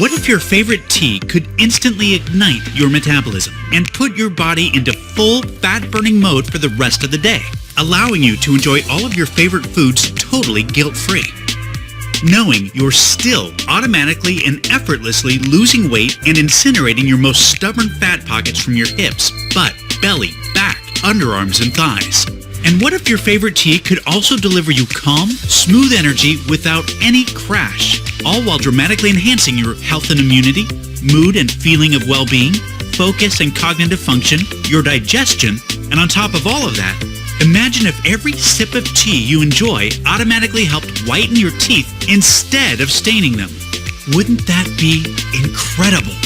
What if your favorite tea could instantly ignite your metabolism and put your body into full fat-burning mode for the rest of the day, allowing you to enjoy all of your favorite foods totally guilt-free? Knowing you're still automatically and effortlessly losing weight and incinerating your most stubborn fat pockets from your hips, butt, belly, back, underarms, and thighs. And what if your favorite tea could also deliver you calm, smooth energy without any crash, all while dramatically enhancing your health and immunity, mood and feeling of well-being, focus and cognitive function, your digestion, and on top of all of that, imagine if every sip of tea you enjoy automatically helped whiten your teeth instead of staining them. Wouldn't that be incredible?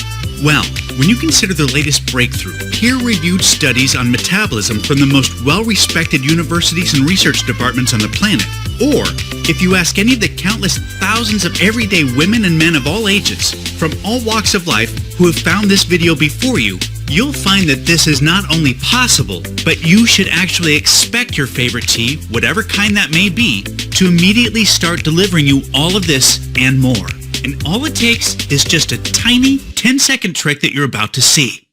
Well, when you consider the latest breakthrough, peer-reviewed studies on metabolism from the most well-respected universities and research departments on the planet, or if you ask any of the countless thousands of everyday women and men of all ages, from all walks of life, who have found this video before you, you'll find that this is not only possible, but you should actually expect your favorite tea, whatever kind that may be, to immediately start delivering you all of this and more. And all it takes is just a tiny 10-second trick that you're about to see.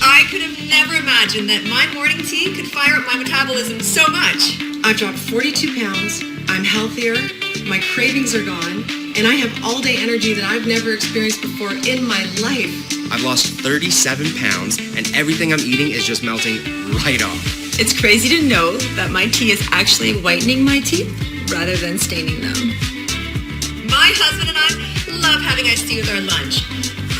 I could have never imagined that my morning tea could fire up my metabolism so much. I've dropped 42 pounds, I'm healthier, my cravings are gone, and I have all-day energy that I've never experienced before in my life. I've lost 37 pounds, and everything I'm eating is just melting right off. It's crazy to know that my tea is actually whitening my teeth rather than staining them. My husband and I love having iced tea with our lunch.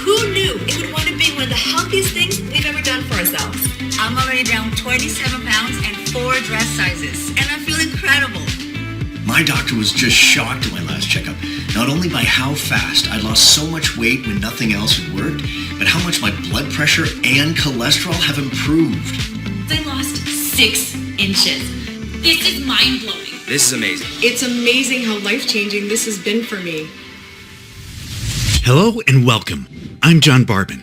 Who knew it would wind up being one of the healthiest things we've ever done for ourselves? I'm already down 27 pounds and 4 dress sizes, and I feel incredible. My doctor was just shocked at my last checkup, not only by how fast I lost so much weight when nothing else had worked, but how much my blood pressure and cholesterol have improved. I lost 6 inches. This is mind-blowing. This is amazing. It's amazing how life-changing this has been for me. Hello and welcome. I'm John Barbin.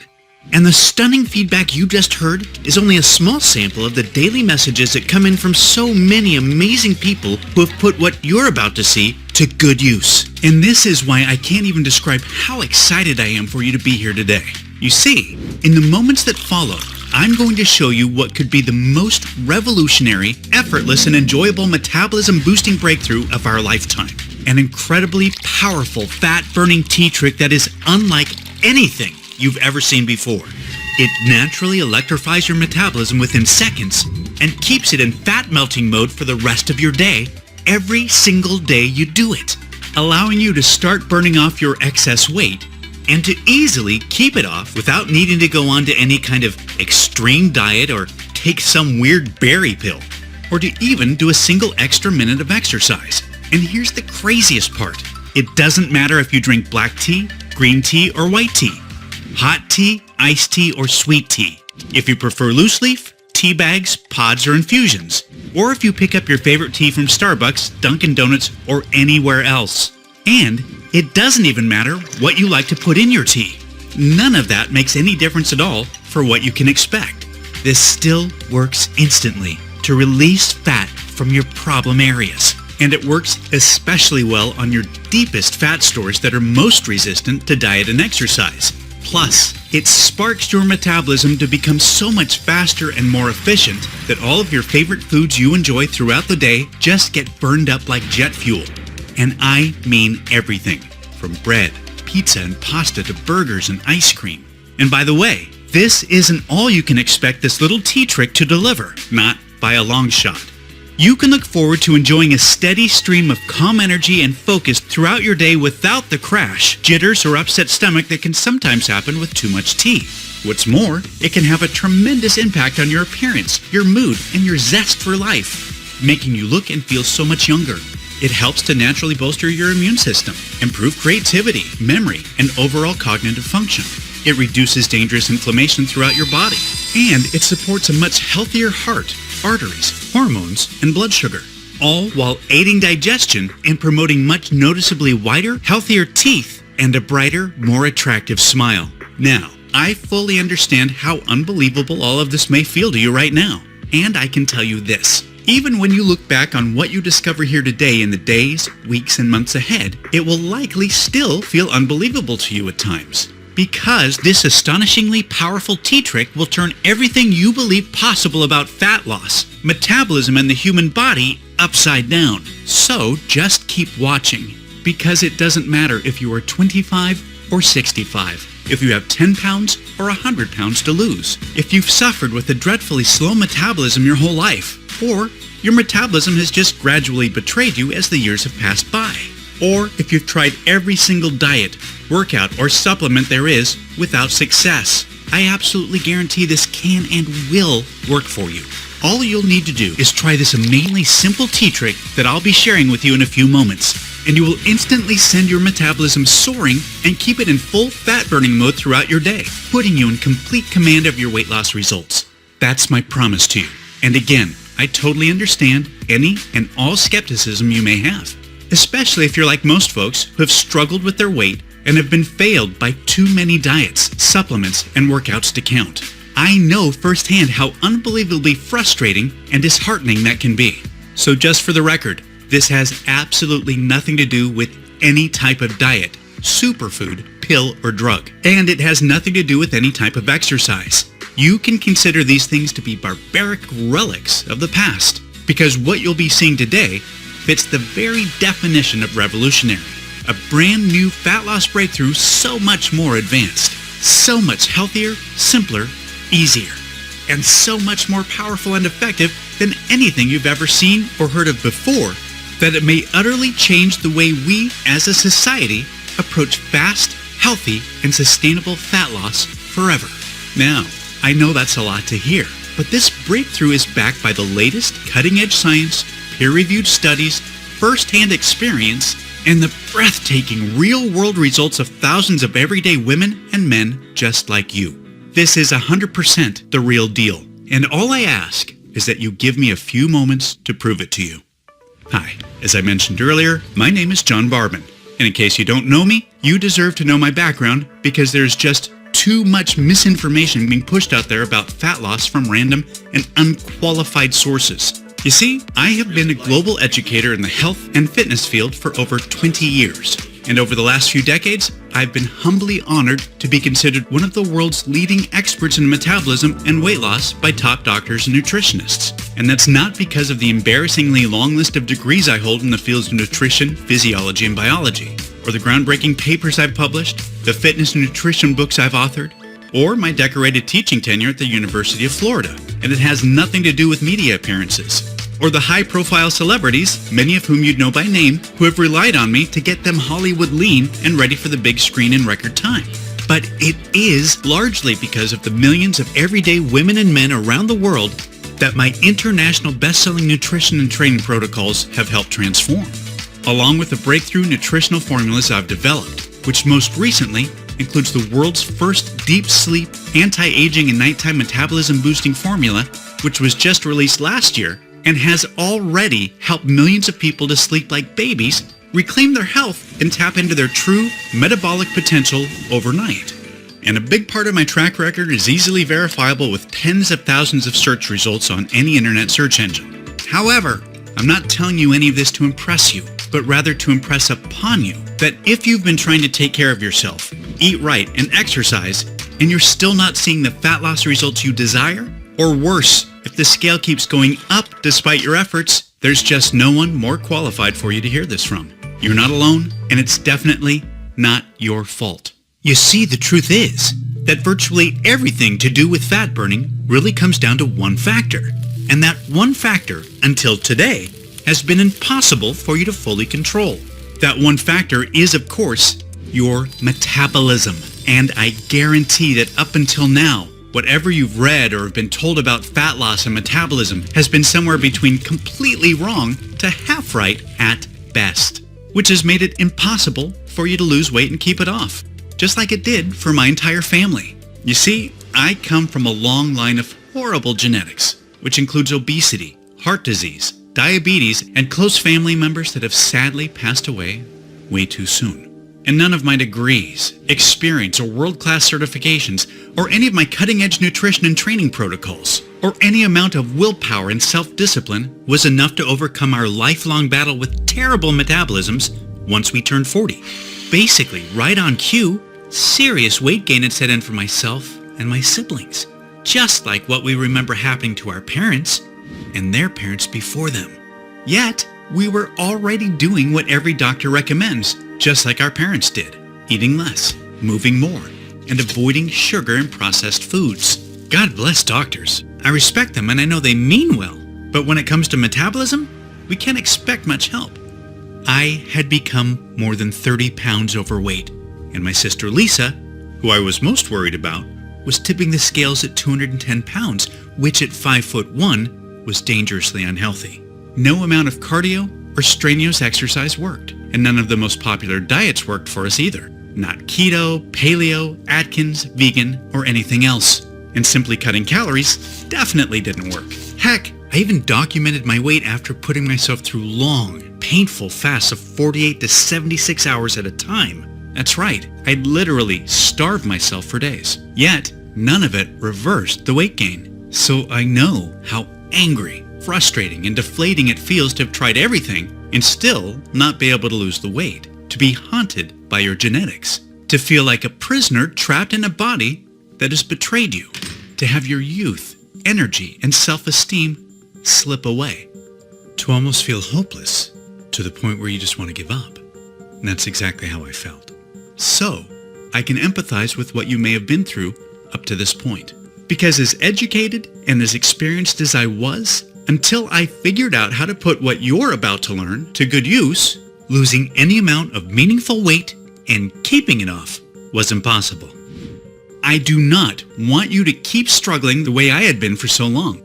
And the stunning feedback you just heard is only a small sample of the daily messages that come in from so many amazing people who have put what you're about to see to good use. And this is why I can't even describe how excited I am for you to be here today. You see, in the moments that follow, I'm going to show you what could be the most revolutionary, effortless, and enjoyable metabolism-boosting breakthrough of our lifetime. An incredibly powerful fat-burning tea trick that is unlike anything you've ever seen before. It naturally electrifies your metabolism within seconds and keeps it in fat-melting mode for the rest of your day, every single day you do it, allowing you to start burning off your excess weight and to easily keep it off without needing to go on to any kind of extreme diet or take some weird berry pill, or to even do a single extra minute of exercise. And here's the craziest part. It doesn't matter if you drink black tea, green tea, or white tea, hot tea, iced tea, or sweet tea, if you prefer loose leaf, tea bags, pods, or infusions, or if you pick up your favorite tea from Starbucks, Dunkin' Donuts, or anywhere else. And it doesn't even matter what you like to put in your tea. None of that makes any difference at all for what you can expect. This still works instantly to release fat from your problem areas. And it works especially well on your deepest fat stores that are most resistant to diet and exercise. Plus, it sparks your metabolism to become so much faster and more efficient that all of your favorite foods you enjoy throughout the day just get burned up like jet fuel. And I mean everything, from bread, pizza, and pasta to burgers and ice cream. And by the way, this isn't all you can expect this little tea trick to deliver, not by a long shot. You can look forward to enjoying a steady stream of calm energy and focus throughout your day without the crash, jitters, or upset stomach that can sometimes happen with too much tea. What's more, it can have a tremendous impact on your appearance, your mood, and your zest for life, making you look and feel so much younger. It helps to naturally bolster your immune system, improve creativity, memory, and overall cognitive function. It reduces dangerous inflammation throughout your body, and it supports a much healthier heart, arteries, hormones, and blood sugar, all while aiding digestion and promoting much noticeably whiter, healthier teeth and a brighter, more attractive smile. Now, I fully understand how unbelievable all of this may feel to you right now, and I can tell you this. Even when you look back on what you discover here today in the days, weeks, and months ahead, it will likely still feel unbelievable to you at times. Because this astonishingly powerful tea trick will turn everything you believe possible about fat loss, metabolism, and the human body upside down. So just keep watching. Because it doesn't matter if you are 25 or 65. If you have 10 pounds or 100 pounds to lose. If you've suffered with a dreadfully slow metabolism your whole life. Or your metabolism has just gradually betrayed you as the years have passed by. Or if you've tried every single diet, workout, or supplement there is without success. I absolutely guarantee this can and will work for you. All you'll need to do is try this amazingly simple tea trick that I'll be sharing with you in a few moments. And you will instantly send your metabolism soaring and keep it in full fat-burning mode throughout your day, putting you in complete command of your weight loss results. That's my promise to you. And again, I totally understand any and all skepticism you may have, especially if you're like most folks who have struggled with their weight and have been failed by too many diets, supplements, and workouts to count. I know firsthand how unbelievably frustrating and disheartening that can be. So just for the record, this has absolutely nothing to do with any type of diet, superfood, pill, or drug. And it has nothing to do with any type of exercise. You can consider these things to be barbaric relics of the past, because what you'll be seeing today fits the very definition of revolutionary. A brand new fat loss breakthrough so much more advanced, so much healthier, simpler, easier, and so much more powerful and effective than anything you've ever seen or heard of before, that it may utterly change the way we as a society approach fast, healthy, and sustainable fat loss forever. Now, I know that's a lot to hear, but this breakthrough is backed by the latest cutting-edge science, peer-reviewed studies, first-hand experience, and the breathtaking real-world results of thousands of everyday women and men just like you. This is 100% the real deal, and all I ask is that you give me a few moments to prove it to you. Hi, as I mentioned earlier, my name is John Barbin, and in case you don't know me, you deserve to know my background because there's just too much misinformation being pushed out there about fat loss from random and unqualified sources. You see, I have been a global educator in the health and fitness field for over 20 years. And over the last few decades, I've been humbly honored to be considered one of the world's leading experts in metabolism and weight loss by top doctors and nutritionists. And that's not because of the embarrassingly long list of degrees I hold in the fields of nutrition, physiology, and biology, or the groundbreaking papers I've published, the fitness and nutrition books I've authored, or my decorated teaching tenure at the University of Florida. And it has nothing to do with media appearances, or the high-profile celebrities, many of whom you'd know by name, who have relied on me to get them Hollywood lean and ready for the big screen in record time. But it is largely because of the millions of everyday women and men around the world that my international best-selling nutrition and training protocols have helped transform, along with the breakthrough nutritional formulas I've developed, which most recently includes the world's first deep sleep, anti-aging, and nighttime metabolism boosting formula, which was just released last year and has already helped millions of people to sleep like babies, reclaim their health, and tap into their true metabolic potential overnight. And a big part of my track record is easily verifiable with tens of thousands of search results on any internet search engine. However, I'm not telling you any of this to impress you, but rather to impress upon you that if you've been trying to take care of yourself, eat right, and exercise, and you're still not seeing the fat loss results you desire, or worse, if the scale keeps going up despite your efforts, there's just no one more qualified for you to hear this from. You're not alone, and it's definitely not your fault. You see, the truth is that virtually everything to do with fat burning really comes down to one factor. And that one factor, until today, has been impossible for you to fully control. That one factor is, of course, your metabolism. And I guarantee that up until now, whatever you've read or have been told about fat loss and metabolism has been somewhere between completely wrong to half right at best, which has made it impossible for you to lose weight and keep it off, just like it did for my entire family. You see, I come from a long line of horrible genetics, which includes obesity, heart disease, diabetes, and close family members that have sadly passed away way too soon. And none of my degrees, experience, or world-class certifications, or any of my cutting-edge nutrition and training protocols or any amount of willpower and self-discipline was enough to overcome our lifelong battle with terrible metabolisms once we turned 40. Basically, right on cue, serious weight gain had set in for myself and my siblings, just like what we remember happening to our parents and their parents before them. Yet, we were already doing what every doctor recommends, just like our parents did, eating less, moving more, and avoiding sugar and processed foods. God bless doctors. I respect them and I know they mean well, but when it comes to metabolism, we can't expect much help. I had become more than 30 pounds overweight, and my sister Lisa, who I was most worried about, was tipping the scales at 210 pounds, which at 5'1" was dangerously unhealthy. No amount of cardio or strenuous exercise worked, and none of the most popular diets worked for us either. Not keto, paleo, Atkins, vegan, or anything else. And simply cutting calories definitely didn't work. Heck, I even documented my weight after putting myself through long, painful fasts of 48 to 76 hours at a time. That's right, I'd literally starved myself for days. Yet, none of it reversed the weight gain. So I know how angry, frustrating, and deflating it feels to have tried everything and still not be able to lose the weight, to be haunted by your genetics, to feel like a prisoner trapped in a body that has betrayed you, to have your youth, energy, and self-esteem slip away, to almost feel hopeless, to the point where you just want to give up. And that's exactly how I felt. So, I can empathize with what you may have been through up to this point. Because as educated and as experienced as I was, until I figured out how to put what you're about to learn to good use, losing any amount of meaningful weight and keeping it off was impossible. I do not want you to keep struggling the way I had been for so long.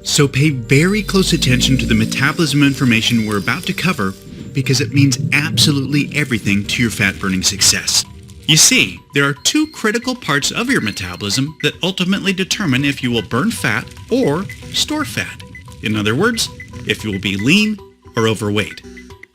So pay very close attention to the metabolism information we're about to cover, because it means absolutely everything to your fat-burning success. You see, there are two critical parts of your metabolism that ultimately determine if you will burn fat or store fat. In other words, if you will be lean or overweight.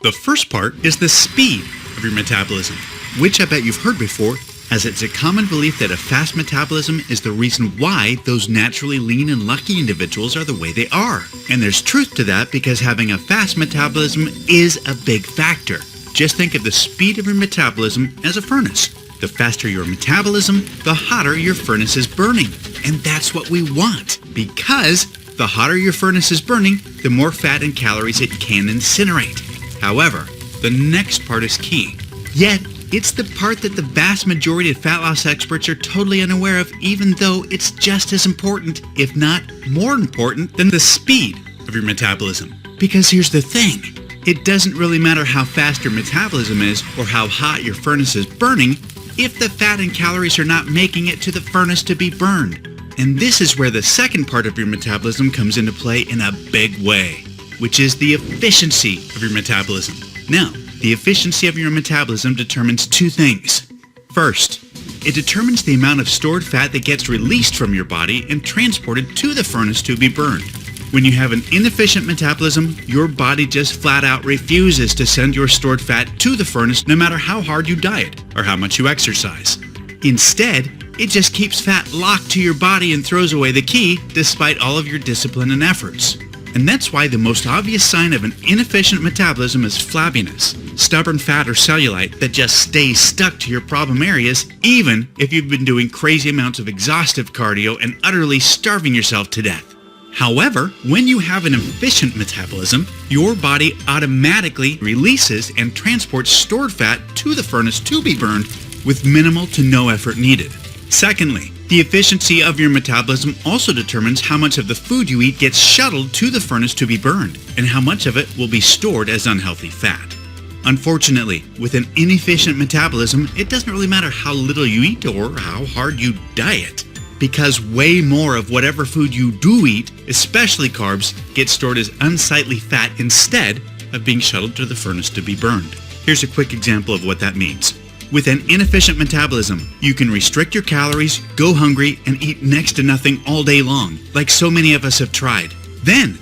The first part is the speed of your metabolism, which I bet you've heard before, as it's a common belief that a fast metabolism is the reason why those naturally lean and lucky individuals are the way they are. And there's truth to that, because having a fast metabolism is a big factor. Just think of the speed of your metabolism as a furnace. The faster your metabolism, the hotter your furnace is burning. And that's what we want, because the hotter your furnace is burning, the more fat and calories it can incinerate. However, the next part is key. Yet, it's the part that the vast majority of fat loss experts are totally unaware of, even though it's just as important, if not more important, than the speed of your metabolism. Because here's the thing. It doesn't really matter how fast your metabolism is or how hot your furnace is burning if the fat and calories are not making it to the furnace to be burned. And this is where the second part of your metabolism comes into play in a big way, which is the efficiency of your metabolism. Now, the efficiency of your metabolism determines two things. First, it determines the amount of stored fat that gets released from your body and transported to the furnace to be burned. When you have an inefficient metabolism, your body just flat out refuses to send your stored fat to the furnace no matter how hard you diet or how much you exercise. Instead, it just keeps fat locked to your body and throws away the key despite all of your discipline and efforts. And that's why the most obvious sign of an inefficient metabolism is flabbiness, stubborn fat or cellulite that just stays stuck to your problem areas even if you've been doing crazy amounts of exhaustive cardio and utterly starving yourself to death. However, when you have an efficient metabolism, your body automatically releases and transports stored fat to the furnace to be burned with minimal to no effort needed. Secondly, the efficiency of your metabolism also determines how much of the food you eat gets shuttled to the furnace to be burned, and how much of it will be stored as unhealthy fat. Unfortunately, with an inefficient metabolism, it doesn't really matter how little you eat or how hard you diet, because way more of whatever food you do eat, especially carbs, gets stored as unsightly fat instead of being shuttled to the furnace to be burned. Here's a quick example of what that means. With an inefficient metabolism, you can restrict your calories, go hungry, and eat next to nothing all day long, like so many of us have tried. Then,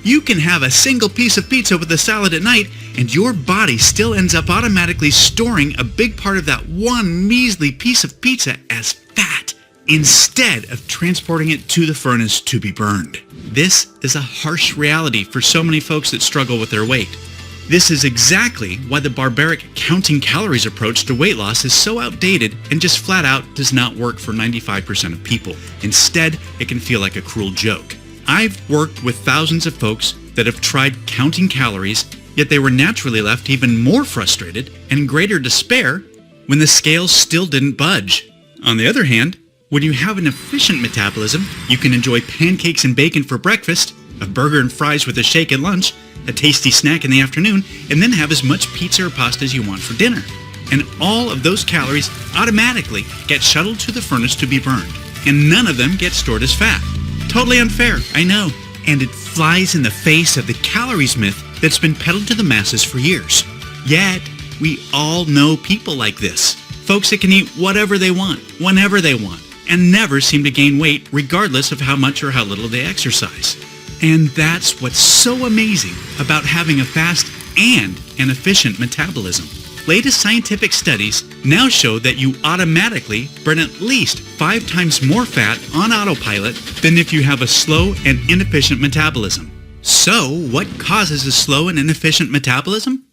you can have a single piece of pizza with a salad at night, and your body still ends up automatically storing a big part of that one measly piece of pizza as fat instead of transporting it to the furnace to be burned. This is a harsh reality for so many folks that struggle with their weight. This is exactly why the barbaric counting calories approach to weight loss is so outdated and just flat out does not work for 95% of people. Instead, it can feel like a cruel joke. I've worked with thousands of folks that have tried counting calories, yet they were naturally left even more frustrated and in greater despair when the scales still didn't budge. On the other hand, when you have an efficient metabolism, you can enjoy pancakes and bacon for breakfast, a burger and fries with a shake at lunch, a tasty snack in the afternoon, and then have as much pizza or pasta as you want for dinner. And all of those calories automatically get shuttled to the furnace to be burned, and none of them get stored as fat. Totally unfair, I know. And it flies in the face of the calories myth that's been peddled to the masses for years. Yet, we all know people like this. Folks that can eat whatever they want, whenever they want, and never seem to gain weight regardless of how much or how little they exercise. And that's what's so amazing about having a fast and an efficient metabolism. Latest scientific studies now show that you automatically burn at least 5 times more fat on autopilot than if you have a slow and inefficient metabolism. So, what causes a slow and inefficient metabolism?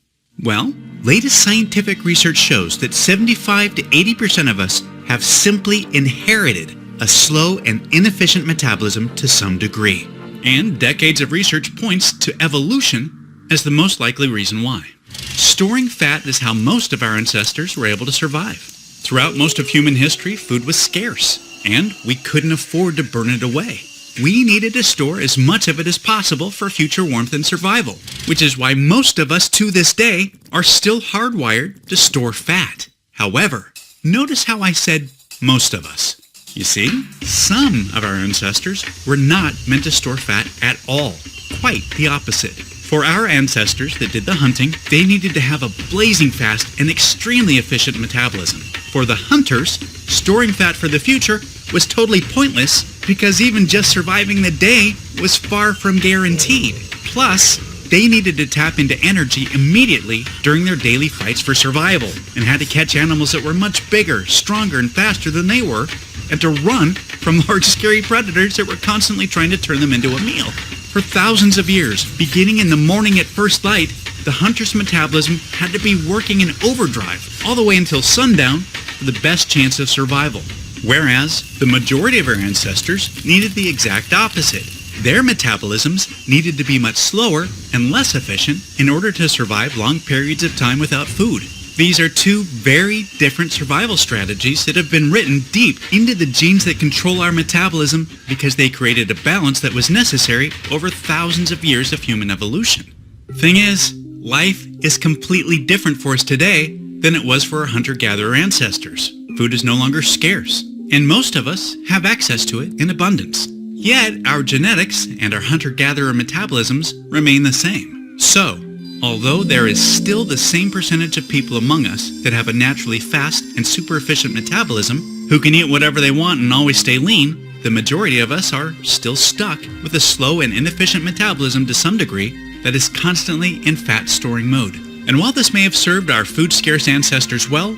Well, latest scientific research shows that 75 to 80% of us have simply inherited a slow and inefficient metabolism to some degree. And decades of research points to evolution as the most likely reason why. Storing fat is how most of our ancestors were able to survive. Throughout most of human history, food was scarce, and we couldn't afford to burn it away. We needed to store as much of it as possible for future warmth and survival, which is why most of us to this day are still hardwired to store fat. However, notice how I said most of us. You see, some of our ancestors were not meant to store fat at all. Quite the opposite. For our ancestors that did the hunting, they needed to have a blazing fast and extremely efficient metabolism. For the hunters, storing fat for the future was totally pointless because even just surviving the day was far from guaranteed. Plus, they needed to tap into energy immediately during their daily fights for survival and had to catch animals that were much bigger, stronger, and faster than they were, and to run from large, scary predators that were constantly trying to turn them into a meal. For thousands of years, beginning in the morning at first light, the hunter's metabolism had to be working in overdrive all the way until sundown for the best chance of survival. Whereas the majority of our ancestors needed the exact opposite. Their metabolisms needed to be much slower and less efficient in order to survive long periods of time without food. These are two very different survival strategies that have been written deep into the genes that control our metabolism because they created a balance that was necessary over thousands of years of human evolution. Thing is, life is completely different for us today than it was for our hunter-gatherer ancestors. Food is no longer scarce, and most of us have access to it in abundance. Yet, our genetics and our hunter-gatherer metabolisms remain the same. So, although there is still the same percentage of people among us that have a naturally fast and super efficient metabolism, who can eat whatever they want and always stay lean, the majority of us are still stuck with a slow and inefficient metabolism to some degree that is constantly in fat-storing mode. And while this may have served our food-scarce ancestors well,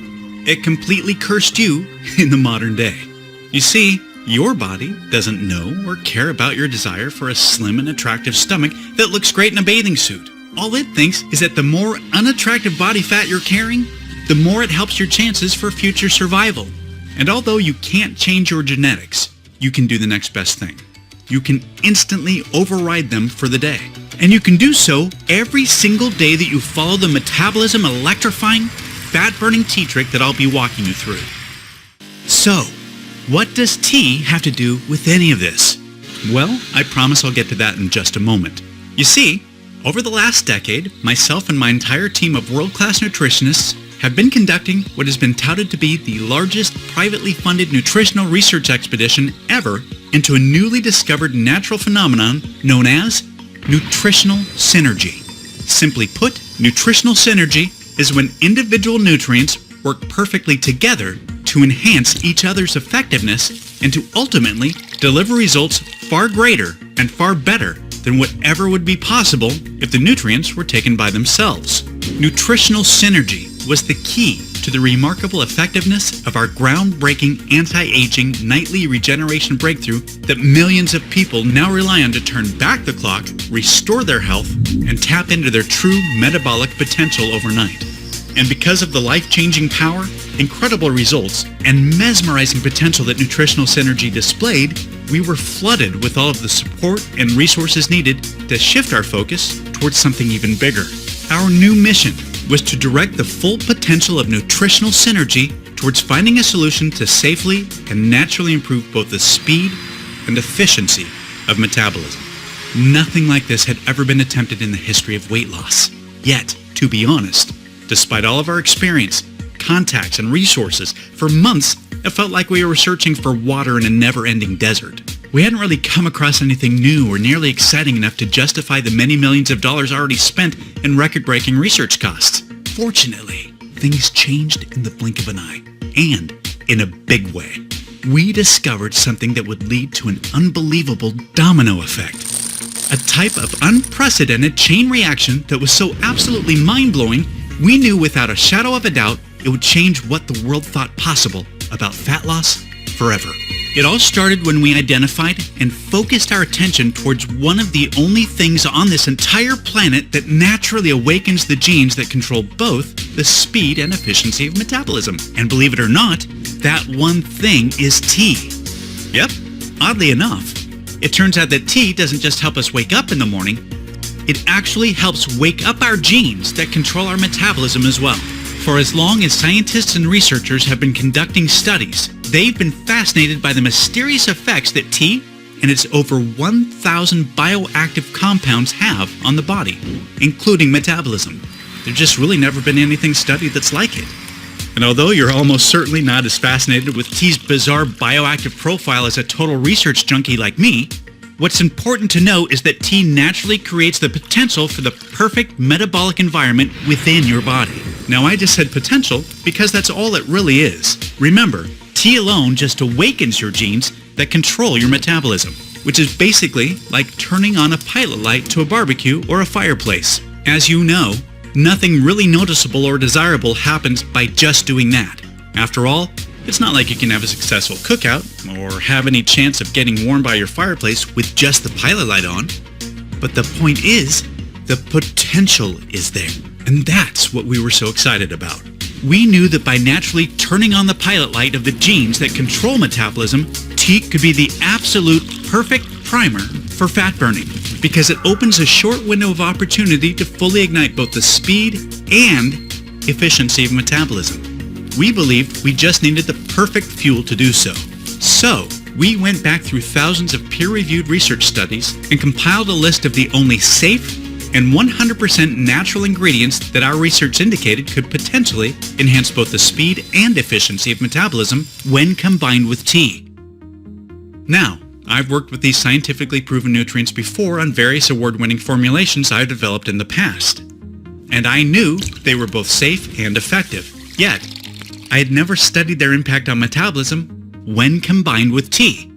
it completely cursed you in the modern day. You see, your body doesn't know or care about your desire for a slim and attractive stomach that looks great in a bathing suit. All it thinks is that the more unattractive body fat you're carrying, the more it helps your chances for future survival. And although you can't change your genetics, you can do the next best thing. You can instantly override them for the day. And you can do so every single day that you follow the metabolism electrifying, fat-burning tea trick that I'll be walking you through. So, what does tea have to do with any of this? Well, I promise I'll get to that in just a moment. You see, over the last decade, myself and my entire team of world-class nutritionists have been conducting what has been touted to be the largest privately funded nutritional research expedition ever into a newly discovered natural phenomenon known as nutritional synergy. Simply put, nutritional synergy is when individual nutrients work perfectly together to enhance each other's effectiveness and to ultimately deliver results far greater and far better than whatever would be possible if the nutrients were taken by themselves. Nutritional synergy was the key to the remarkable effectiveness of our groundbreaking anti-aging nightly regeneration breakthrough that millions of people now rely on to turn back the clock, restore their health, and tap into their true metabolic potential overnight. And because of the life-changing power, incredible results, and mesmerizing potential that Nutritional Synergy displayed, we were flooded with all of the support and resources needed to shift our focus towards something even bigger. Our new mission was to direct the full potential of Nutritional Synergy towards finding a solution to safely and naturally improve both the speed and efficiency of metabolism. Nothing like this had ever been attempted in the history of weight loss. Yet, to be honest, despite all of our experience, contacts, and resources, for months it felt like we were searching for water in a never-ending desert. We hadn't really come across anything new or nearly exciting enough to justify the many millions of dollars already spent in record-breaking research costs. Fortunately, things changed in the blink of an eye, and in a big way. We discovered something that would lead to an unbelievable domino effect. A type of unprecedented chain reaction that was so absolutely mind-blowing, we knew without a shadow of a doubt it would change what the world thought possible about fat loss forever. It all started when we identified and focused our attention towards one of the only things on this entire planet that naturally awakens the genes that control both the speed and efficiency of metabolism. And believe it or not, that one thing is tea. Yep, oddly enough, it turns out that tea doesn't just help us wake up in the morning, it actually helps wake up our genes that control our metabolism as well. For as long as scientists and researchers have been conducting studies, they've been fascinated by the mysterious effects that tea and its over 1,000 bioactive compounds have on the body, including metabolism. There's just really never been anything studied that's like it. And although you're almost certainly not as fascinated with tea's bizarre bioactive profile as a total research junkie like me, what's important to know is that tea naturally creates the potential for the perfect metabolic environment within your body. Now, I just said potential because that's all it really is. Remember, tea alone just awakens your genes that control your metabolism, which is basically like turning on a pilot light to a barbecue or a fireplace. As you know, nothing really noticeable or desirable happens by just doing that. After all, it's not like you can have a successful cookout or have any chance of getting warmed by your fireplace with just the pilot light on. But the point is, the potential is there. And that's what we were so excited about. We knew that by naturally turning on the pilot light of the genes that control metabolism, tea could be the absolute perfect primer for fat burning because it opens a short window of opportunity to fully ignite both the speed and efficiency of metabolism. We believed we just needed the perfect fuel to do so. So, we went back through thousands of peer-reviewed research studies and compiled a list of the only safe and 100% natural ingredients that our research indicated could potentially enhance both the speed and efficiency of metabolism when combined with tea. Now, I've worked with these scientifically proven nutrients before on various award-winning formulations I've developed in the past, and I knew they were both safe and effective. Yet, I had never studied their impact on metabolism when combined with tea.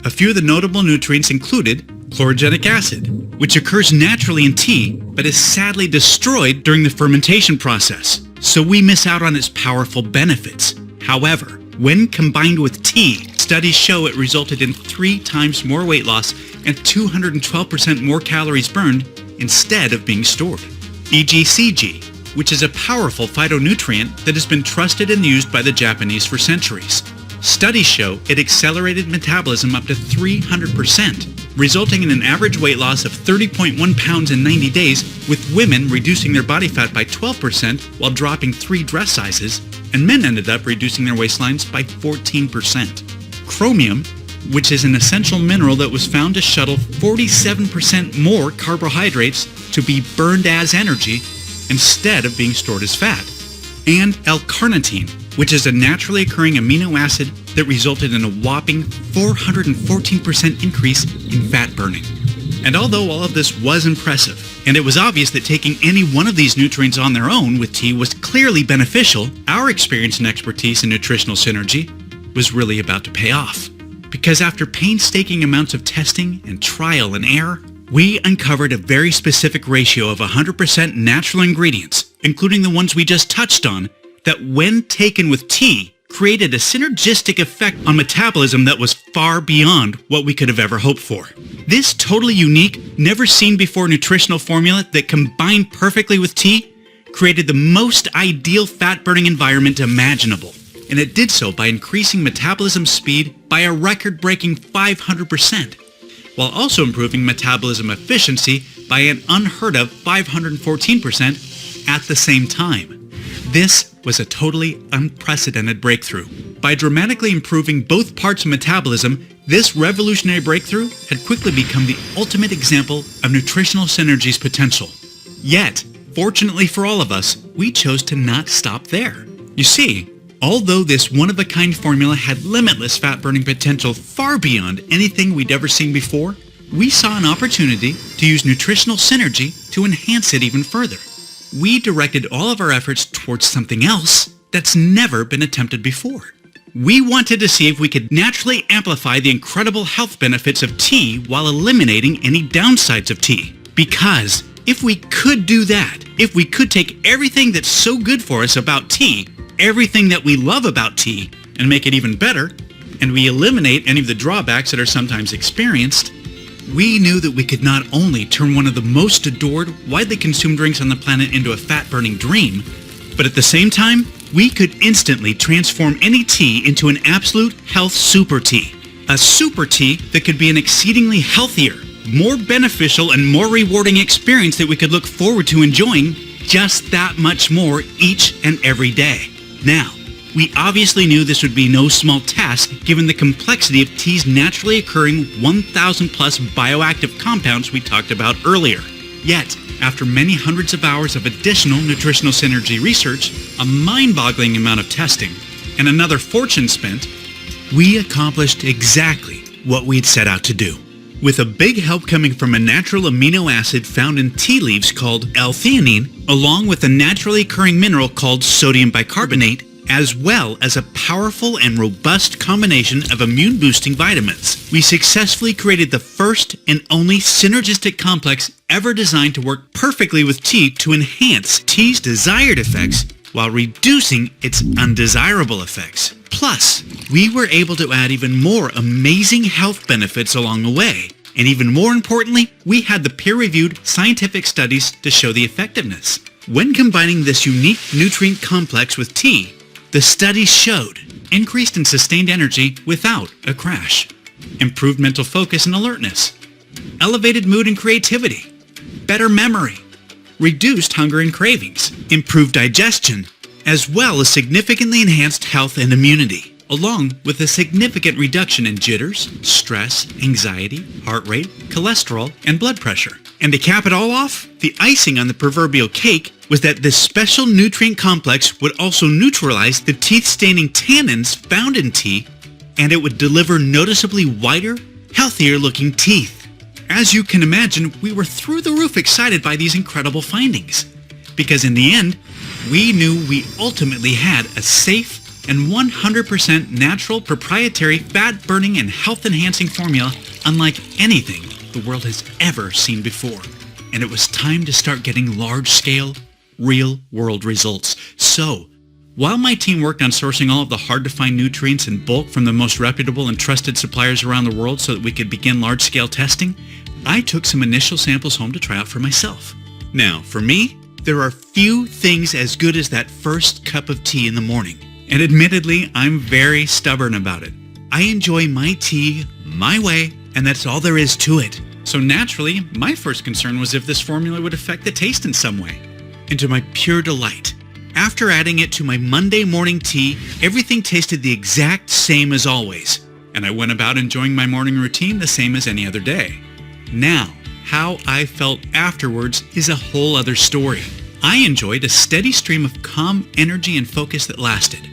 A few of the notable nutrients included chlorogenic acid, which occurs naturally in tea, but is sadly destroyed during the fermentation process, so we miss out on its powerful benefits. However, when combined with tea, studies show it resulted in 3 times more weight loss and 212% more calories burned instead of being stored. EGCG, which is a powerful phytonutrient that has been trusted and used by the Japanese for centuries. Studies show it accelerated metabolism up to 300%, resulting in an average weight loss of 30.1 pounds in 90 days, with women reducing their body fat by 12% while dropping 3 dress sizes, and men ended up reducing their waistlines by 14%. Chromium, which is an essential mineral that was found to shuttle 47% more carbohydrates to be burned as energy instead of being stored as fat. And L-carnitine, which is a naturally occurring amino acid that resulted in a whopping 414% increase in fat burning. And although all of this was impressive, and it was obvious that taking any one of these nutrients on their own with tea was clearly beneficial, our experience and expertise in nutritional synergy was really about to pay off. Because after painstaking amounts of testing and trial and error, we uncovered a very specific ratio of 100% natural ingredients, including the ones we just touched on, that when taken with tea, created a synergistic effect on metabolism that was far beyond what we could have ever hoped for. This totally unique, never seen before nutritional formula that combined perfectly with tea created the most ideal fat-burning environment imaginable. And it did so by increasing metabolism speed by a record-breaking 500%, while also improving metabolism efficiency by an unheard of 514% at the same time. This was a totally unprecedented breakthrough. By dramatically improving both parts of metabolism, this revolutionary breakthrough had quickly become the ultimate example of nutritional synergy's potential. Yet, fortunately for all of us, we chose to not stop there. You see, although this one-of-a-kind formula had limitless fat-burning potential far beyond anything we'd ever seen before, we saw an opportunity to use nutritional synergy to enhance it even further. We directed all of our efforts towards something else that's never been attempted before. We wanted to see if we could naturally amplify the incredible health benefits of tea while eliminating any downsides of tea. Because if we could do that, if we could take everything that's so good for us about tea, everything that we love about tea, and make it even better, and we eliminate any of the drawbacks that are sometimes experienced, we knew that we could not only turn one of the most adored, widely consumed drinks on the planet into a fat-burning dream, but at the same time, we could instantly transform any tea into an absolute health super tea. A super tea that could be an exceedingly healthier, more beneficial, and more rewarding experience that we could look forward to enjoying just that much more each and every day. Now, we obviously knew this would be no small task given the complexity of tea's naturally occurring 1,000 plus bioactive compounds we talked about earlier. Yet, after many hundreds of hours of additional nutritional synergy research, a mind-boggling amount of testing, and another fortune spent, we accomplished exactly what we'd set out to do. With a big help coming from a natural amino acid found in tea leaves called L-theanine, along with a naturally occurring mineral called sodium bicarbonate, as well as a powerful and robust combination of immune-boosting vitamins. We successfully created the first and only synergistic complex ever designed to work perfectly with tea to enhance tea's desired effects while reducing its undesirable effects. Plus, we were able to add even more amazing health benefits along the way. And even more importantly, we had the peer-reviewed scientific studies to show the effectiveness. When combining this unique nutrient complex with tea, the studies showed increased and sustained energy without a crash, improved mental focus and alertness, elevated mood and creativity, better memory, reduced hunger and cravings, improved digestion, as well as significantly enhanced health and immunity, along with a significant reduction in jitters, stress, anxiety, heart rate, cholesterol, and blood pressure. And to cap it all off, the icing on the proverbial cake was that this special nutrient complex would also neutralize the teeth-staining tannins found in tea, and it would deliver noticeably whiter, healthier-looking teeth. As you can imagine, we were through the roof excited by these incredible findings, because in the end, we knew we ultimately had a safe and 100% natural proprietary fat-burning and health-enhancing formula unlike anything the world has ever seen before. And it was time to start getting large-scale, real-world results. So, while my team worked on sourcing all of the hard-to-find nutrients in bulk from the most reputable and trusted suppliers around the world so that we could begin large-scale testing, I took some initial samples home to try out for myself. Now, for me, there are few things as good as that first cup of tea in the morning. And admittedly, I'm very stubborn about it. I enjoy my tea my way, and that's all there is to it. So naturally, my first concern was if this formula would affect the taste in some way. And to my pure delight, after adding it to my Monday morning tea, everything tasted the exact same as always. And I went about enjoying my morning routine the same as any other day. Now, how I felt afterwards is a whole other story. I enjoyed a steady stream of calm energy and focus that lasted.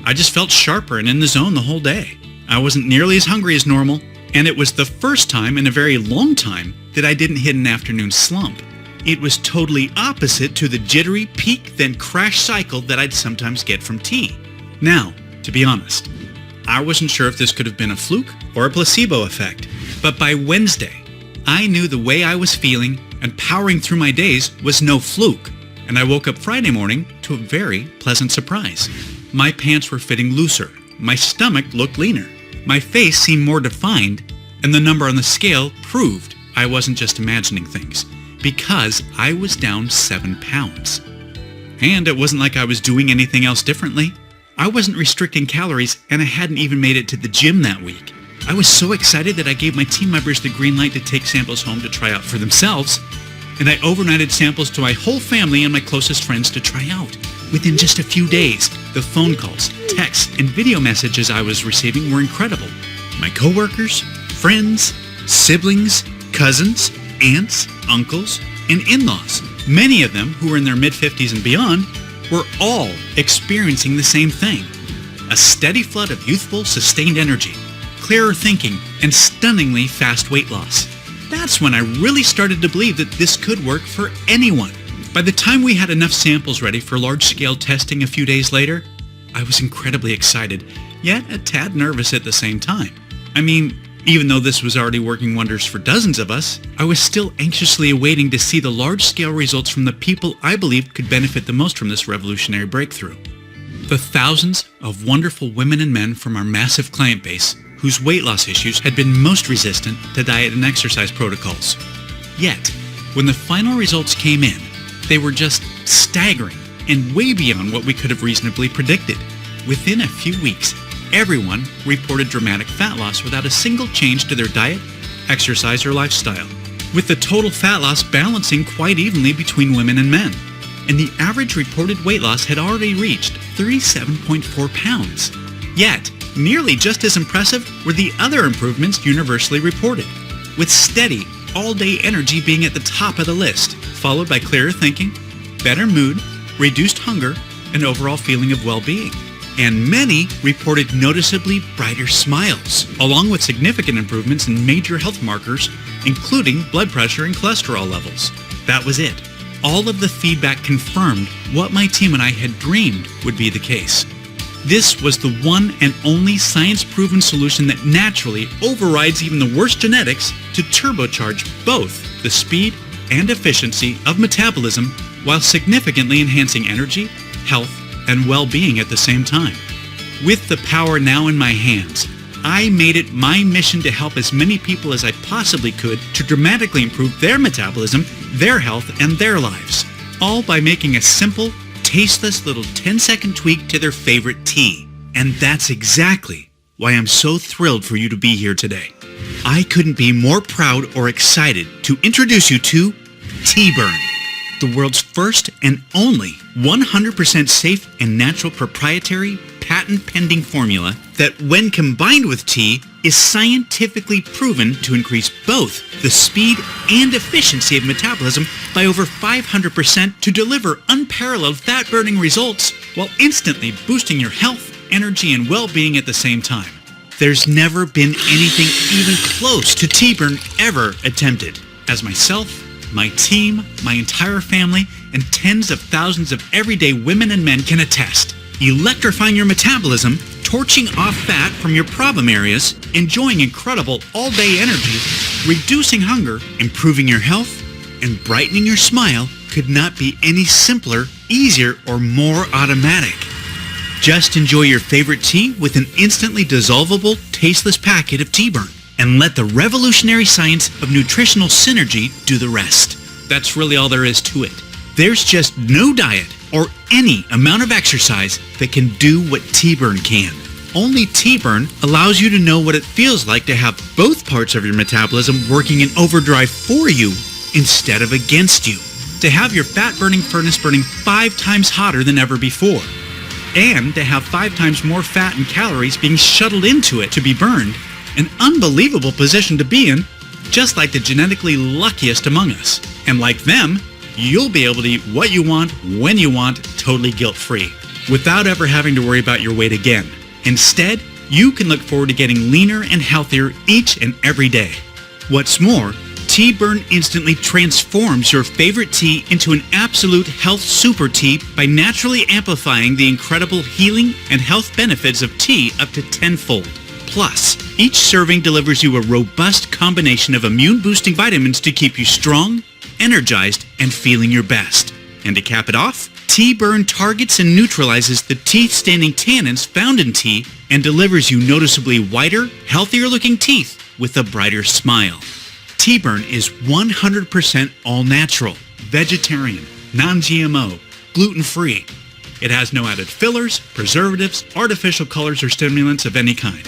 I just felt sharper and in the zone the whole day. I wasn't nearly as hungry as normal, and it was the first time in a very long time that I didn't hit an afternoon slump. It was totally opposite to the jittery peak then crash cycle that I'd sometimes get from tea. Now, to be honest, I wasn't sure if this could have been a fluke or a placebo effect, but by Wednesday, I knew the way I was feeling and powering through my days was no fluke, and I woke up Friday morning to to a very pleasant surprise. My pants were fitting looser, my stomach looked leaner, my face seemed more defined, and the number on the scale proved I wasn't just imagining things, because I was down 7 pounds. And it wasn't like I was doing anything else differently. I wasn't restricting calories, and I hadn't even made it to the gym that week. I was so excited that I gave my team members the green light to take samples home to try out for themselves. And I overnighted samples to my whole family and my closest friends to try out. Within just a few days, the phone calls, texts, and video messages I was receiving were incredible. My coworkers, friends, siblings, cousins, aunts, uncles, and in-laws, many of them who were in their mid-50s and beyond, were all experiencing the same thing. A steady flood of youthful, sustained energy, clearer thinking, and stunningly fast weight loss. That's when I really started to believe that this could work for anyone. By the time we had enough samples ready for large-scale testing a few days later, I was incredibly excited, yet a tad nervous at the same time. I mean, even though this was already working wonders for dozens of us, I was still anxiously awaiting to see the large-scale results from the people I believed could benefit the most from this revolutionary breakthrough. The thousands of wonderful women and men from our massive client base whose weight loss issues had been most resistant to diet and exercise protocols. Yet, when the final results came in, they were just staggering and way beyond what we could have reasonably predicted. Within a few weeks, everyone reported dramatic fat loss without a single change to their diet, exercise, or lifestyle, with the total fat loss balancing quite evenly between women and men. And the average reported weight loss had already reached 37.4 pounds. Yet, nearly just as impressive were the other improvements universally reported, with steady, all-day energy being at the top of the list, followed by clearer thinking, better mood, reduced hunger, and overall feeling of well-being. And many reported noticeably brighter smiles, along with significant improvements in major health markers, including blood pressure and cholesterol levels. That was it. All of the feedback confirmed what my team and I had dreamed would be the case. This was the one and only science-proven solution that naturally overrides even the worst genetics to turbocharge both the speed and efficiency of metabolism while significantly enhancing energy, health, and well-being at the same time. With the power now in my hands, I made it my mission to help as many people as I possibly could to dramatically improve their metabolism, their health, and their lives, all by making a simple, tasteless little 10-second tweak to their favorite tea. And that's exactly why I'm so thrilled for you to be here today. I couldn't be more proud or excited to introduce you to Tea-Burn, the world's first and only 100% safe and natural proprietary patent-pending formula that, when combined with tea, is scientifically proven to increase both the speed and efficiency of metabolism by over 500% to deliver unparalleled fat-burning results while instantly boosting your health, energy, and well-being at the same time. There's never been anything even close to Tea-Burn ever attempted. As myself, my team, my entire family, and tens of thousands of everyday women and men can attest. Electrifying your metabolism, torching off fat from your problem areas, enjoying incredible all-day energy, reducing hunger, improving your health, and brightening your smile could not be any simpler, easier, or more automatic. Just enjoy your favorite tea with an instantly dissolvable, tasteless packet of Tea-Burn, and let the revolutionary science of nutritional synergy do the rest. That's really all there is to it. There's just no diet or any amount of exercise that can do what Tea-Burn can. Only Tea-Burn allows you to know what it feels like to have both parts of your metabolism working in overdrive for you instead of against you. To have your fat-burning furnace burning 5 times hotter than ever before. And to have 5 times more fat and calories being shuttled into it to be burned. An unbelievable position to be in, just like the genetically luckiest among us. And like them, you'll be able to eat what you want, when you want, totally guilt-free, without ever having to worry about your weight again. Instead, you can look forward to getting leaner and healthier each and every day. What's more, Tea-Burn instantly transforms your favorite tea into an absolute health super tea by naturally amplifying the incredible healing and health benefits of tea up to 10-fold. Plus, each serving delivers you a robust combination of immune-boosting vitamins to keep you strong, energized, and feeling your best. And to cap it off, Tea Burn targets and neutralizes the teeth-staining tannins found in tea and delivers you noticeably whiter, healthier-looking teeth with a brighter smile. Tea Burn is 100% all-natural, vegetarian, non-GMO, gluten-free. It has no added fillers, preservatives, artificial colors, or stimulants of any kind.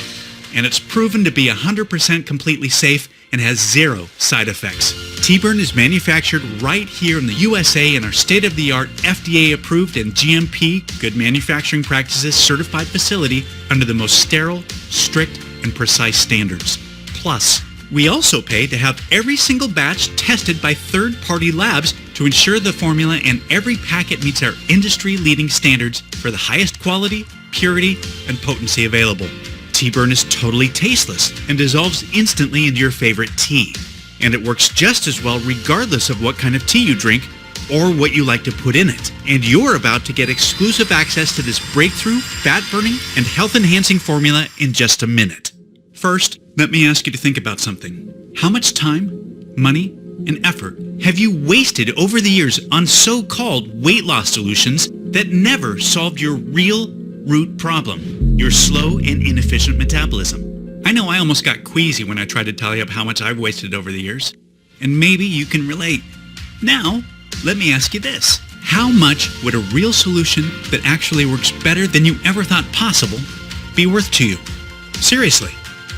And it's proven to be 100% completely safe and has zero side effects. Tea Burn is manufactured right here in the USA in our state-of-the-art FDA-approved and GMP Good Manufacturing Practices certified facility under the most sterile, strict, and precise standards. Plus, we also pay to have every single batch tested by third-party labs to ensure the formula and every packet meets our industry-leading standards for the highest quality, purity, and potency available. Tea Burn is totally tasteless and dissolves instantly into your favorite tea. And it works just as well regardless of what kind of tea you drink or what you like to put in it. And you're about to get exclusive access to this breakthrough, fat-burning, and health-enhancing formula in just a minute. First, let me ask you to think about something. How much time, money, and effort have you wasted over the years on so-called weight loss solutions that never solved your real root problem, your slow and inefficient metabolism? I know I almost got queasy when I tried to tally up how much I've wasted over the years, and maybe you can relate. Now, let me ask you this. How much would a real solution that actually works better than you ever thought possible be worth to you? Seriously,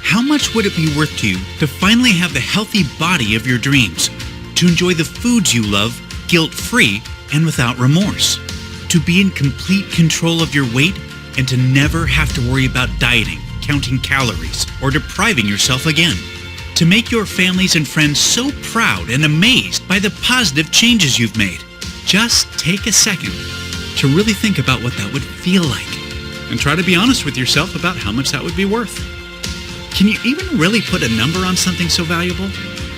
how much would it be worth to you to finally have the healthy body of your dreams, to enjoy the foods you love guilt-free and without remorse, to be in complete control of your weight and to never have to worry about dieting, counting calories, or depriving yourself again, to make your families and friends so proud and amazed by the positive changes you've made? Just take a second to really think about what that would feel like and try to be honest with yourself about how much that would be worth. Can you even really put a number on something so valuable?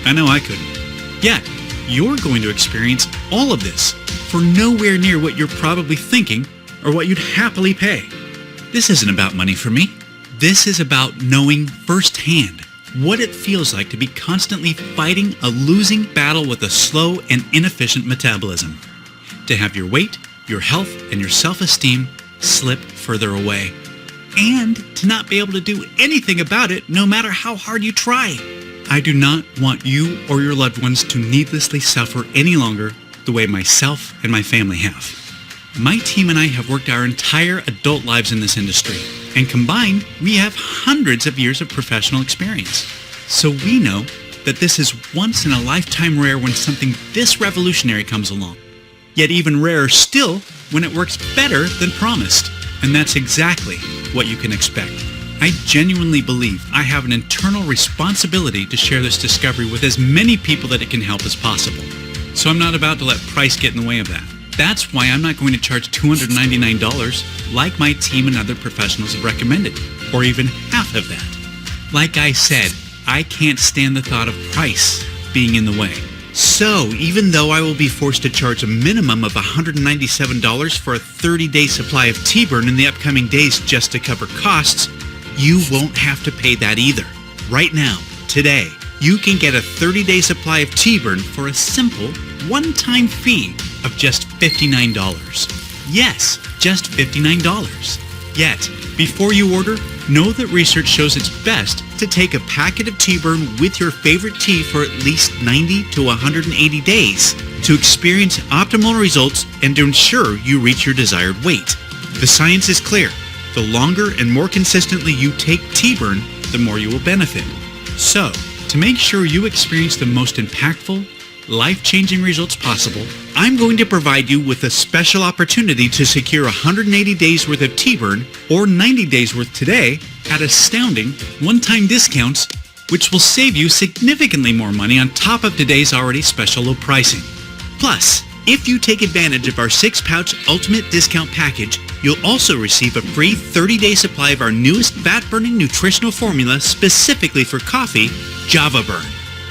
I know I couldn't. Yet, you're going to experience all of this for nowhere near what you're probably thinking or what you'd happily pay. This isn't about money for me. This is about knowing firsthand what it feels like to be constantly fighting a losing battle with a slow and inefficient metabolism. To have your weight, your health, and your self-esteem slip further away. And to not be able to do anything about it no matter how hard you try. I do not want you or your loved ones to needlessly suffer any longer the way myself and my family have. My team and I have worked our entire adult lives in this industry, and combined, we have hundreds of years of professional experience. So we know that this is once in a lifetime rare when something this revolutionary comes along. Yet even rarer still when it works better than promised. And that's exactly what you can expect. I genuinely believe I have an internal responsibility to share this discovery with as many people that it can help as possible. So I'm not about to let price get in the way of that. That's why I'm not going to charge $299 like my team and other professionals have recommended, or even half of that. Like I said, I can't stand the thought of price being in the way. So, even though I will be forced to charge a minimum of $197 for a 30-day supply of Tea Burn in the upcoming days just to cover costs, you won't have to pay that either. Right now, today, you can get a 30-day supply of Tea Burn for a simple, one-time fee of just $59. Yes, just $59. Yet, before you order, know that research shows it's best to take a packet of Tea Burn with your favorite tea for at least 90 to 180 days to experience optimal results and to ensure you reach your desired weight. The science is clear. The longer and more consistently you take Tea Burn, the more you will benefit. So, to make sure you experience the most impactful, life-changing results possible, I'm going to provide you with a special opportunity to secure 180 days worth of Tea Burn or 90 days worth today at astounding one-time discounts, which will save you significantly more money on top of today's already special low pricing. Plus, if you take advantage of our 6-pouch Ultimate Discount Package, you'll also receive a free 30-day supply of our newest fat-burning nutritional formula specifically for coffee, Java Burn.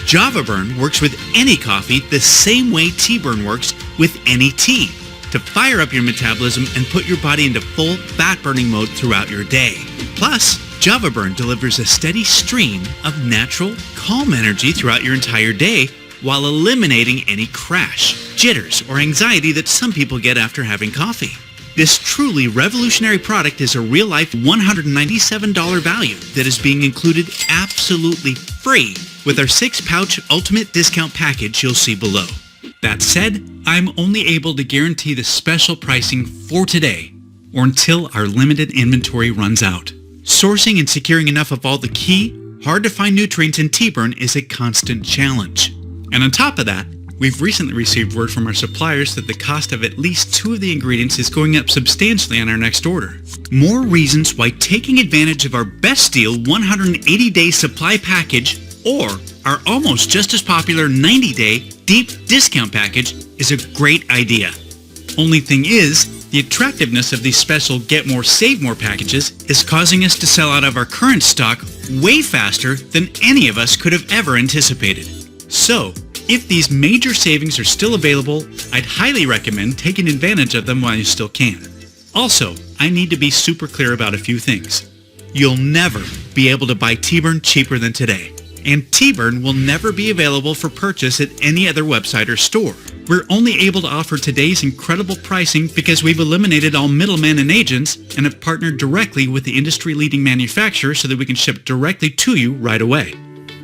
Java Burn works with any coffee the same way Tea Burn works with any tea, to fire up your metabolism and put your body into full fat-burning mode throughout your day. Plus, Java Burn delivers a steady stream of natural, calm energy throughout your entire day while eliminating any crash, jitters, or anxiety that some people get after having coffee. This truly revolutionary product is a real-life $197 value that is being included absolutely free with our 6-pouch ultimate discount package you'll see below. That said, I'm only able to guarantee the special pricing for today or until our limited inventory runs out. Sourcing and securing enough of all the key, hard-to-find nutrients in T-Burn is a constant challenge. And on top of that, we've recently received word from our suppliers that the cost of at least 2 of the ingredients is going up substantially on our next order. More reasons why taking advantage of our best deal 180-day supply package or our almost just as popular 90-day deep discount package is a great idea. Only thing is, the attractiveness of these special Get More Save More packages is causing us to sell out of our current stock way faster than any of us could have ever anticipated. So, if these major savings are still available, I'd highly recommend taking advantage of them while you still can. Also, I need to be super clear about a few things. You'll never be able to buy T-Burn cheaper than today. And T-Burn will never be available for purchase at any other website or store. We're only able to offer today's incredible pricing because we've eliminated all middlemen and agents and have partnered directly with the industry-leading manufacturer so that we can ship directly to you right away.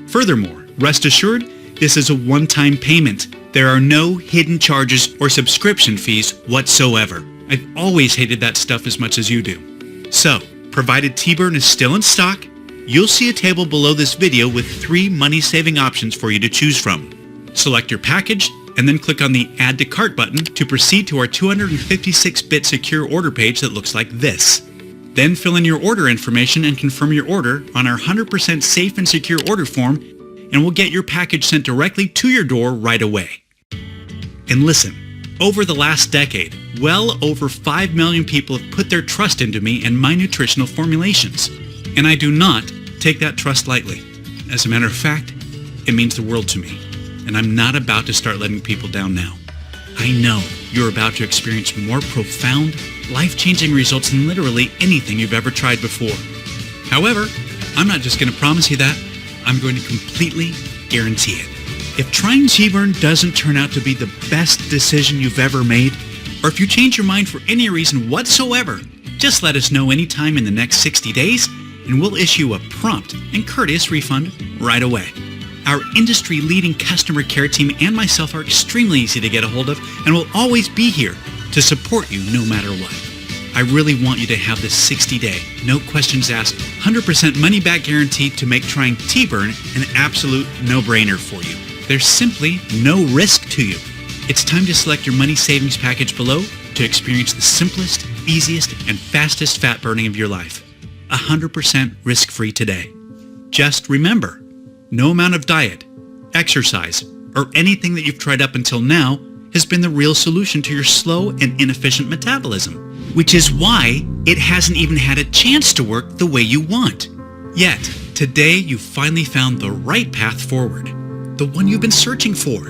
Furthermore, rest assured, this is a one-time payment. There are no hidden charges or subscription fees whatsoever. I've always hated that stuff as much as you do. So, provided T-Burn is still in stock, you'll see a table below this video with 3 money-saving options for you to choose from. Select your package and then click on the Add to Cart button to proceed to our 256-bit secure order page that looks like this. Then fill in your order information and confirm your order on our 100% safe and secure order form, and we'll get your package sent directly to your door right away. And listen, over the last decade, well over 5 million people have put their trust into me and my nutritional formulations. And I do not take that trust lightly. As a matter of fact, it means the world to me. And I'm not about to start letting people down now. I know you're about to experience more profound, life-changing results than literally anything you've ever tried before. However, I'm not just going to promise you that. I'm going to completely guarantee it. If trying T-Burn doesn't turn out to be the best decision you've ever made, or if you change your mind for any reason whatsoever, just let us know anytime in the next 60 days, and we'll issue a prompt and courteous refund right away. Our industry-leading customer care team and myself are extremely easy to get a hold of, and will always be here to support you no matter what. I really want you to have this 60-day, no questions asked, 100% money-back guarantee to make trying T-Burn an absolute no-brainer for you. There's simply no risk to you. It's time to select your money savings package below to experience the simplest, easiest, and fastest fat burning of your life. 100% risk-free today. Just remember, no amount of diet, exercise, or anything that you've tried up until now has been the real solution to your slow and inefficient metabolism, which is why it hasn't even had a chance to work the way you want. Yet, today you finally found the right path forward, the one you've been searching for,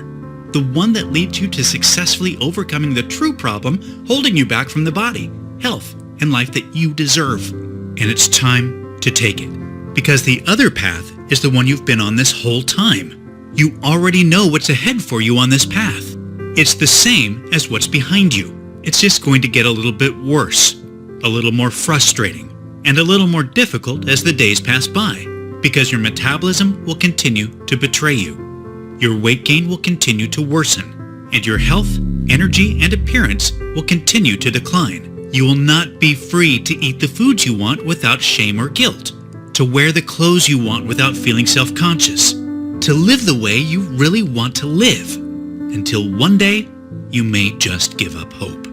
the one that leads you to successfully overcoming the true problem holding you back from the body, health, and life that you deserve. And it's time to take it, because the other path is the one you've been on this whole time. You already know what's ahead for you on this path. It's the same as what's behind you. It's just going to get a little bit worse, a little more frustrating, and a little more difficult as the days pass by, because your metabolism will continue to betray you. Your weight gain will continue to worsen, and your health, energy, and appearance will continue to decline. You will not be free to eat the foods you want without shame or guilt, to wear the clothes you want without feeling self-conscious, to live the way you really want to live, until one day you may just give up hope.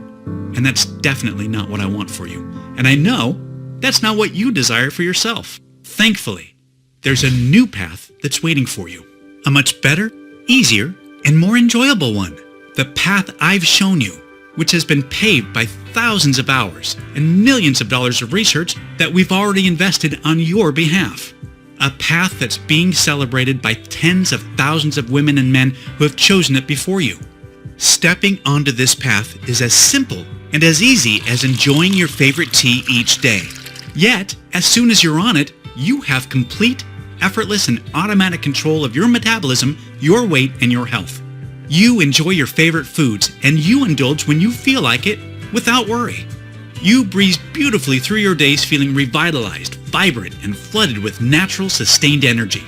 And that's definitely not what I want for you. And I know that's not what you desire for yourself. Thankfully, there's a new path that's waiting for you. A much better, easier, and more enjoyable one. The path I've shown you, which has been paved by thousands of hours and millions of dollars of research that we've already invested on your behalf. A path that's being celebrated by tens of thousands of women and men who have chosen it before you. Stepping onto this path is as simple and as easy as enjoying your favorite tea each day. Yet, as soon as you're on it, you have complete, effortless and automatic control of your metabolism, your weight, and your health. You enjoy your favorite foods, and you indulge when you feel like it without worry. You breeze beautifully through your days feeling revitalized, vibrant, and flooded with natural, sustained energy.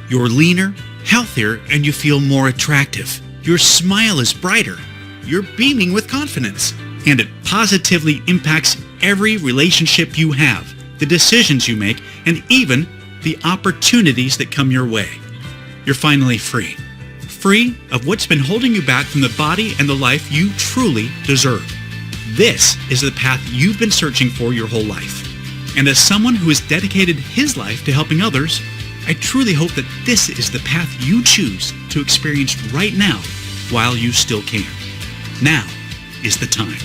You're leaner, healthier, and you feel more attractive. Your smile is brighter. You're beaming with confidence. And it positively impacts every relationship you have, the decisions you make, and even the opportunities that come your way. You're finally free. Free of what's been holding you back from the body and the life you truly deserve. This is the path you've been searching for your whole life. And as someone who has dedicated his life to helping others, I truly hope that this is the path you choose to experience right now while you still can. Now is the time.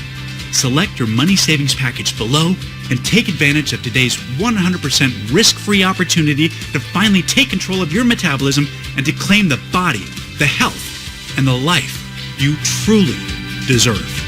Select your money savings package below and take advantage of today's 100% risk-free opportunity to finally take control of your metabolism and to claim the body, the health, and the life you truly deserve.